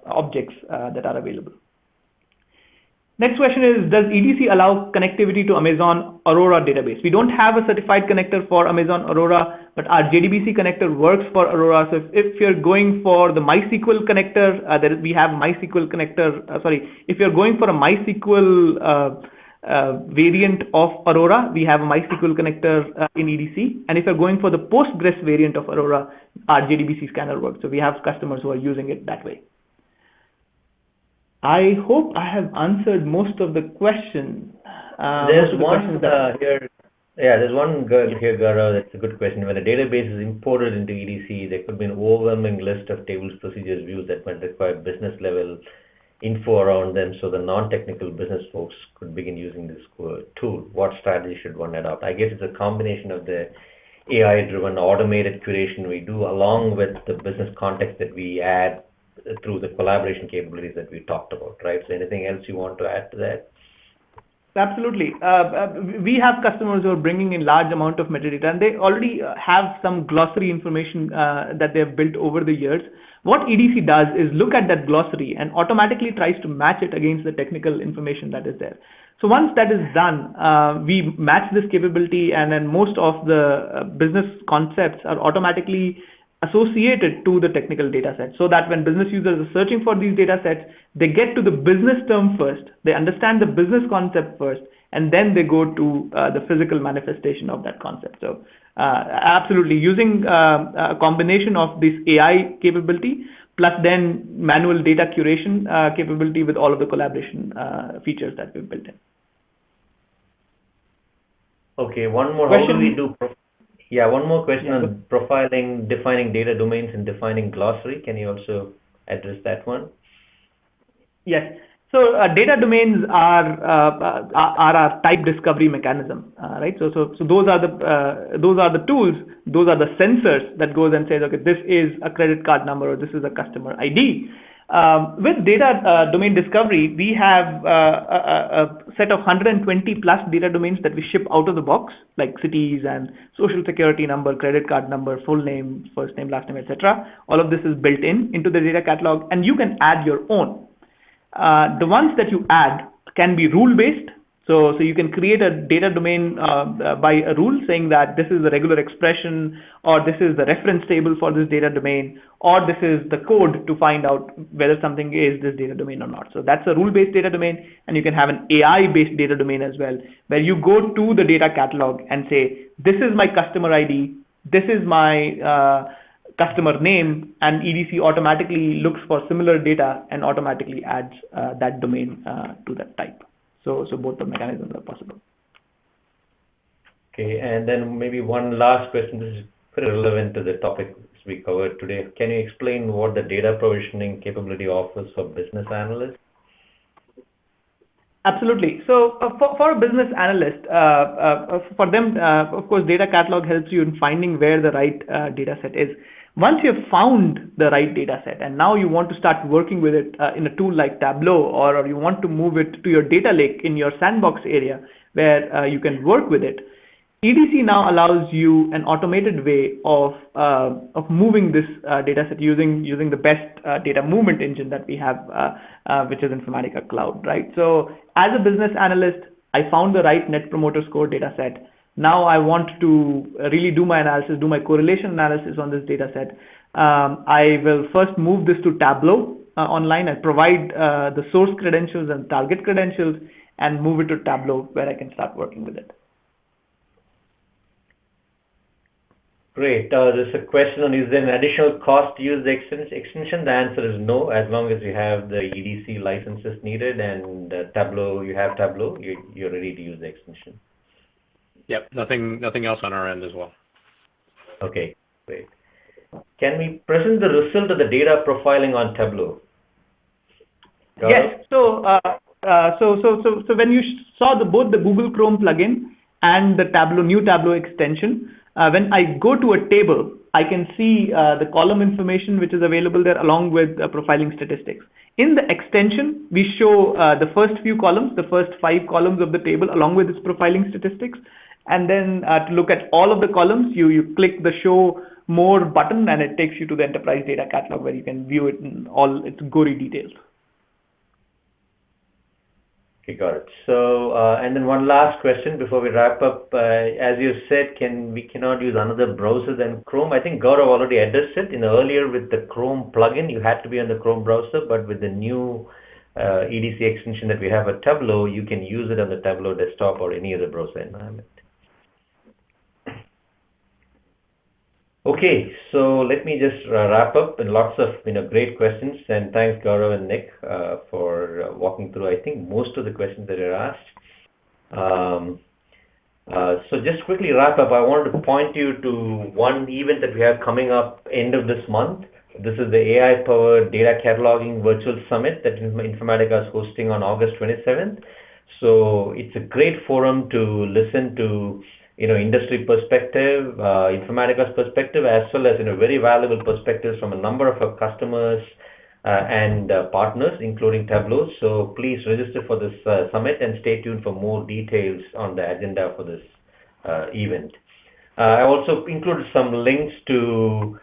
Speaker 2: objects that are available. Next question is, does EDC allow connectivity to Amazon Aurora database? We don't have a certified connector for Amazon Aurora, but our JDBC connector works for Aurora. So if you're going for the MySQL connector, we have MySQL connector. If you're going for a MySQL variant of Aurora, we have a MySQL connector in EDC. And if you're going for the Postgres variant of Aurora, our JDBC scanner works. So we have customers who are using it that way. I hope I have answered most of the questions.
Speaker 1: There's one here. Yeah, there's one girl here, Gaurav. That's a good question. When a database is imported into EDC, there could be an overwhelming list of tables, procedures, views that might require business level info around them, so the non-technical business folks could begin using this tool. What strategy should one adopt? I guess it's a combination of the AI-driven automated curation we do, along with the business context that we add through the collaboration capabilities that we talked about, right? So anything else you want to add to that?
Speaker 2: Absolutely. We have customers who are bringing in large amount of metadata, and they already have some glossary information that they have built over the years. What EDC does is look at that glossary and automatically tries to match it against the technical information that is there. So once that is done, we match this capability, and then most of the business concepts are automatically associated to the technical data set, so that when business users are searching for these data sets, they get to the business term first, they understand the business concept first, and then they go to the physical manifestation of that concept. So absolutely, using a combination of this AI capability plus then manual data curation capability with all of the collaboration features that we've built in.
Speaker 1: Okay, one more. How do we do? Yeah, one more question on profiling, defining data domains, and defining glossary. Can you also address that one?
Speaker 2: Yes. So data domains are our type discovery mechanism, right? So those are the tools, those are the sensors that goes and says, okay, this is a credit card number or this is a customer ID. With data domain discovery, we have a set of 120 plus data domains that we ship out of the box, like cities and social security number, credit card number, full name, first name, last name, etc. All of this is built into the data catalog, and you can add your own. The ones that you add can be rule-based. So you can create a data domain by a rule saying that this is the regular expression, or this is the reference table for this data domain, or this is the code to find out whether something is this data domain or not. So that's a rule-based data domain, and you can have an AI-based data domain as well, where you go to the data catalog and say, this is my customer ID, this is my customer name, and EDC automatically looks for similar data and automatically adds that domain to that type. So both the mechanisms are possible.
Speaker 1: Okay, and then maybe one last question. This is pretty relevant to the topic we covered today. Can you explain what the data provisioning capability offers for business analysts?
Speaker 2: Absolutely. So for a business analyst, for them, of course, data catalog helps you in finding where the right data set is. Once you have found the right data set and now you want to start working with it in a tool like Tableau, or you want to move it to your data lake in your sandbox area where you can work with it, EDC now allows you an automated way of moving this data set using the best data movement engine that we have, which is Informatica Cloud, right? So as a business analyst, I found the right Net Promoter Score data set. Now I want to really do my analysis, do my correlation analysis on this data set. I will first move this to Tableau online. I provide the source credentials and target credentials and move it to Tableau where I can start working with it.
Speaker 1: Great. There's a question on, is there an additional cost to use the extension? The answer is no, as long as you have the EDC licenses needed and Tableau, you have Tableau, you're ready to use the extension.
Speaker 3: Yep, nothing else on our end as well.
Speaker 1: Okay, great. Can we present the result of the data profiling on Tableau? Gaurav?
Speaker 2: Yes. So when you saw both the Google Chrome plugin and the new Tableau extension, when I go to a table, I can see the column information which is available there along with profiling statistics. In the extension, we show the first few columns, the first 5 columns of the table along with its profiling statistics. And then to look at all of the columns, you click the show more button and it takes you to the enterprise data catalog where you can view it in all its gory details.
Speaker 1: Okay, got it. So, and then one last question before we wrap up. As you said, we cannot use another browser than Chrome. I think Gaurav already addressed it. Earlier with the Chrome plugin, you had to be on the Chrome browser, but with the new EDC extension that we have at Tableau, you can use it on the Tableau desktop or any other browser environment. Okay, so let me just wrap up, and lots of great questions, and thanks Gaurav and Nick for walking through, I think, most of the questions that are asked. So just quickly wrap up, I wanted to point you to one event that we have coming up end of this month. This is the AI-powered data cataloging virtual summit that Informatica is hosting on August 27th. So it's a great forum to listen to industry perspective, Informatica's perspective, as well as very valuable perspectives from a number of our customers and partners, including Tableau. So please register for this summit and stay tuned for more details on the agenda for this event. I also included some links to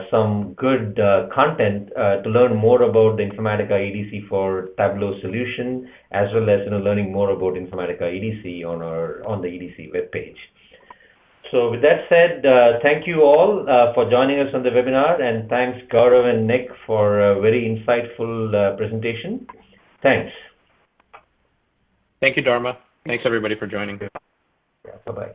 Speaker 1: some good content to learn more about the Informatica EDC for Tableau solution, as well as learning more about Informatica EDC on the EDC webpage. So with that said, thank you all for joining us on the webinar, and thanks Gaurav and Nick for a very insightful presentation. Thanks.
Speaker 3: Thank you, Dharma. Thanks everybody for joining.
Speaker 1: Yeah, bye-bye.